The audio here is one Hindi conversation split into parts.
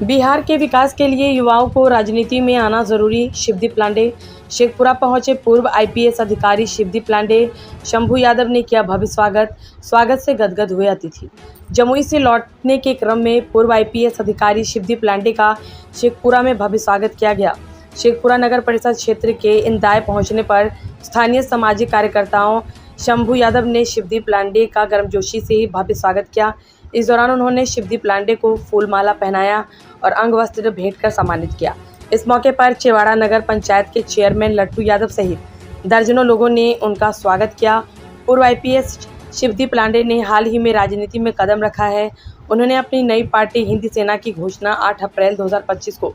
बिहार के विकास के लिए युवाओं को राजनीति में आना जरूरी। शिवदीप लांडे। शेखपुरा पहुंचे पूर्व आईपीएस अधिकारी शिवदीप लांडे। शंभू यादव ने किया भव्य स्वागत से गदगद हुए अतिथि। जमुई से लौटने के क्रम में पूर्व आईपीएस अधिकारी शिवदीप लांडे का शेखपुरा में भव्य स्वागत किया गया। शेखपुरा नगर परिषद क्षेत्र के इंदाय पहुंचने पर स्थानीय सामाजिक कार्यकर्ताओं शंभू यादव ने शिवदीप लांडे का गर्मजोशी से भव्य स्वागत किया। इस दौरान उन्होंने शिवदीप लांडे को फूलमाला पहनाया और अंग वस्त्र भेंट कर सम्मानित किया। इस मौके पर चेवाड़ा नगर पंचायत के चेयरमैन लट्टू यादव सहित दर्जनों लोगों ने उनका स्वागत किया। पूर्व आईपीएस शिवदीप लांडे ने हाल ही में राजनीति में कदम रखा है। उन्होंने अपनी नई पार्टी हिंदी सेना की घोषणा 8 अप्रैल 2025 को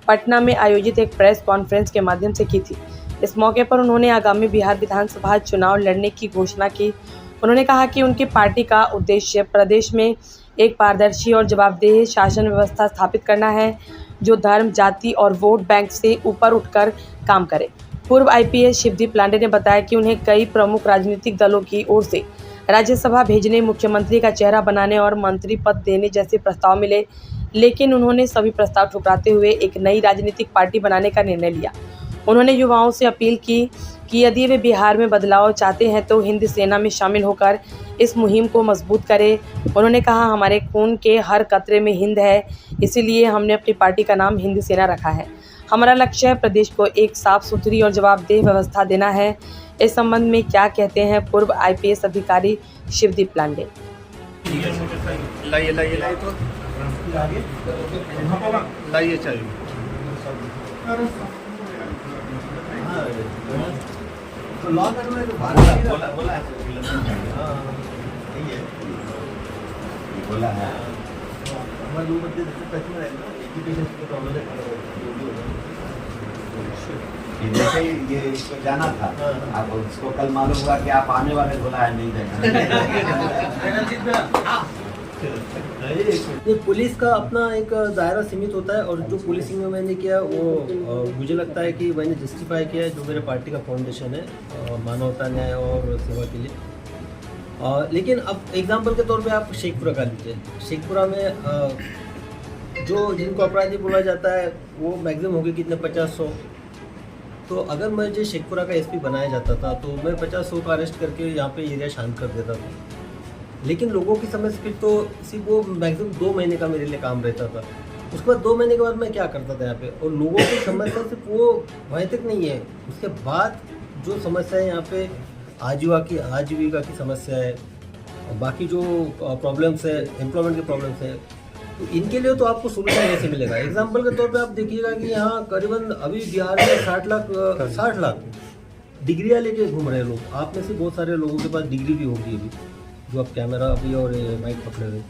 पटना में आयोजित एक प्रेस कॉन्फ्रेंस के माध्यम से की थी। इस मौके पर उन्होंने आगामी बिहार विधानसभा चुनाव लड़ने की घोषणा की। उन्होंने कहा कि उनकी पार्टी का उद्देश्य प्रदेश में एक पारदर्शी और जवाबदेह शासन व्यवस्था स्थापित करना है, जो धर्म, जाति और वोट बैंक से ऊपर उठकर काम करे। पूर्व आईपीएस शिवदीप लांडे ने बताया कि उन्हें कई प्रमुख राजनीतिक दलों की ओर से राज्यसभा भेजने, मुख्यमंत्री का चेहरा बनाने और मंत्री पद देने जैसे प्रस्ताव मिले, लेकिन उन्होंने सभी प्रस्ताव ठुकराते हुए एक नई राजनीतिक पार्टी बनाने का निर्णय लिया। उन्होंने युवाओं से अपील की कि यदि वे बिहार में बदलाव चाहते हैं तो हिंद सेना में शामिल होकर इस मुहिम को मजबूत करें। उन्होंने कहा, हमारे खून के हर कतरे में हिंद है, इसीलिए हमने अपनी पार्टी का नाम हिंद सेना रखा है। हमारा लक्ष्य है प्रदेश को एक साफ सुथरी और जवाबदेह व्यवस्था देना है। इस संबंध में क्या कहते हैं पूर्व आईपीएस अधिकारी शिवदीप लांडे। बोला है जैसे ये इसको जाना था, अब उसको कल मालूम हुआ कि आप आने वाले, बोला है नहीं ये पुलिस का अपना एक दायरा सीमित होता है और जो पुलिसिंग में मैंने किया वो मुझे लगता है कि मैंने जस्टिफाई किया है जो मेरे पार्टी का फाउंडेशन है मानवता, न्याय और सेवा के लिए। लेकिन अब एग्जांपल के तौर पे आप शेखपुरा का लीजिए। शेखपुरा में जो जिनको अपराधी बोला जाता है वो मैक्सिमम हो गए कितने 50-100। तो अगर मुझे शेखपुरा का एसपी बनाया जाता था तो मैं 50-100 का अरेस्ट करके यहाँ पे एरिया शांत कर देता था। लेकिन लोगों की समझ फिर तो सिर्फ वो मैक्सिमम 2 महीने का मेरे लिए काम रहता था। उसके बाद 2 महीने के बाद मैं क्या करता था यहाँ पे, और लोगों की समस्या सिर्फ वो वहीं तक नहीं है। उसके बाद जो समस्या है यहाँ पे आजीविका की समस्या है और बाकी जो प्रॉब्लम्स है, एम्प्लॉयमेंट के प्रॉब्लम्स है, तो इनके लिए तो आपको सोल्यूशन कैसे मिलेगा। एग्जाम्पल के तौर पे आप देखिएगा कि यहाँ करीबन अभी बिहार में 60 लाख डिग्रियाँ लेके घूम रहे हैं लोग। आप में से बहुत सारे लोगों के पास डिग्री भी होगी अभी, जो आप कैमरा अभी और माइक पकड़े हुए।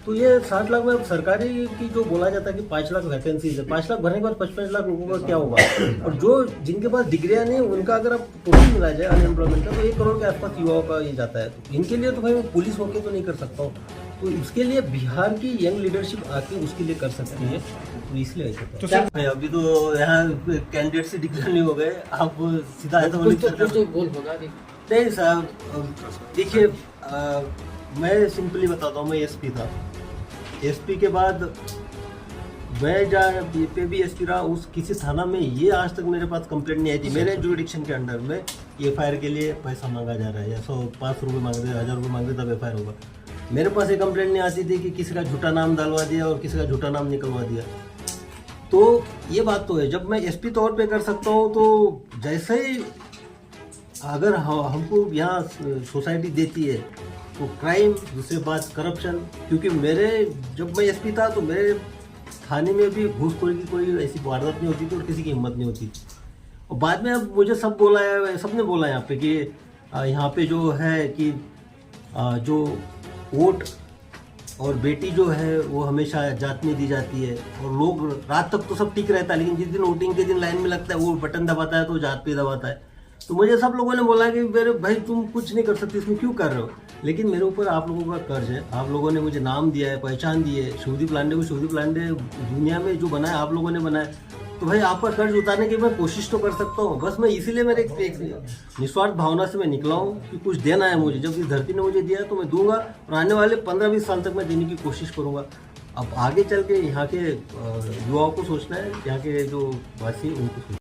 तो ये 60 लाख में सरकारी की जो बोला जाता है कि 5 लाख वैकेंसीज है, 5 लाख भरने के बाद 55 लाख लोगों का क्या होगा। और जो जिनके पास डिग्रियाँ नहीं, उनका अगर आप टोटल मिला जाए अनएम्प्लॉयमेंट का तो 1 करोड़ के आसपास युवाओं का ये जाता है। तो इनके लिए तो भाई मैं पुलिस होके तो नहीं कर सकता हूँ, तो इसके लिए बिहार की यंग लीडरशिप आके उसके लिए कर सकती है। तो इसलिए ऐसा अभी तो यहाँ कैंडिडेट से डिक्लेयर नहीं हो गए, आप सीधा नहीं साहब। देखिए मैं सिंपली बताता हूँ, मैं एसपी था। एसपी के बाद मैं जहाँ पे भी एसपी रहा, उस किसी थाना में ये आज तक मेरे पास कंप्लेंट नहीं आई थी मेरे जुरिडिक्शन के अंडर में एफआईआर के लिए पैसा मांगा जा रहा है या 105 रुपये मांग रहे, 1000 रुपये मांग रहे तब एफआईआर होगा। मेरे पास ये कंप्लेंट नहीं आती थी कि किसी का झूठा नाम डालवा दिया और किसी का झूठा नाम निकलवा दिया। तो ये बात तो है, जब मैं एसपी तौर पे कर सकता हूँ तो जैसे ही अगर हमको यहाँ सोसाइटी देती है तो क्राइम, दूसरी बात करप्शन, क्योंकि जब मैं एसपी था तो मेरे थाने में भी घूसखोरी की कोई ऐसी वारदात नहीं होती थी और किसी की हिम्मत नहीं होती। और बाद में अब मुझे सबने बोला यहाँ पे कि यहाँ पे जो है कि जो वोट और बेटी जो है वो हमेशा जात में दी जाती है और लोग रात तक तो सब ठीक रहता है, लेकिन जिस दिन वोटिंग के दिन लाइन में लगता है वो बटन दबाता है तो जात पे दबाता है। तो मुझे सब लोगों ने बोला कि मेरे भाई तुम कुछ नहीं कर सकते, इसमें क्यों कर रहे हो। लेकिन मेरे ऊपर आप लोगों का कर्ज है, आप लोगों ने मुझे नाम दिया है, पहचान दी है। शिवदीप लांडे को शिवदीप लांडे दुनिया में जो बनाया आप लोगों ने बनाया, तो भाई आपका कर्ज उतारने की मैं कोशिश तो कर सकता हूँ। बस मैं इसीलिए मेरे एक निस्वार्थ भावना से मैं निकला हूँ कि कुछ देना है मुझे। जब इस धरती ने मुझे दिया है तो मैं दूंगा और आने वाले 15-20 साल तक मैं देने की कोशिश करूँगा। अब आगे चल के यहाँ के युवाओं को सोचना है, यहाँ के जो वासी उनको सोचना है।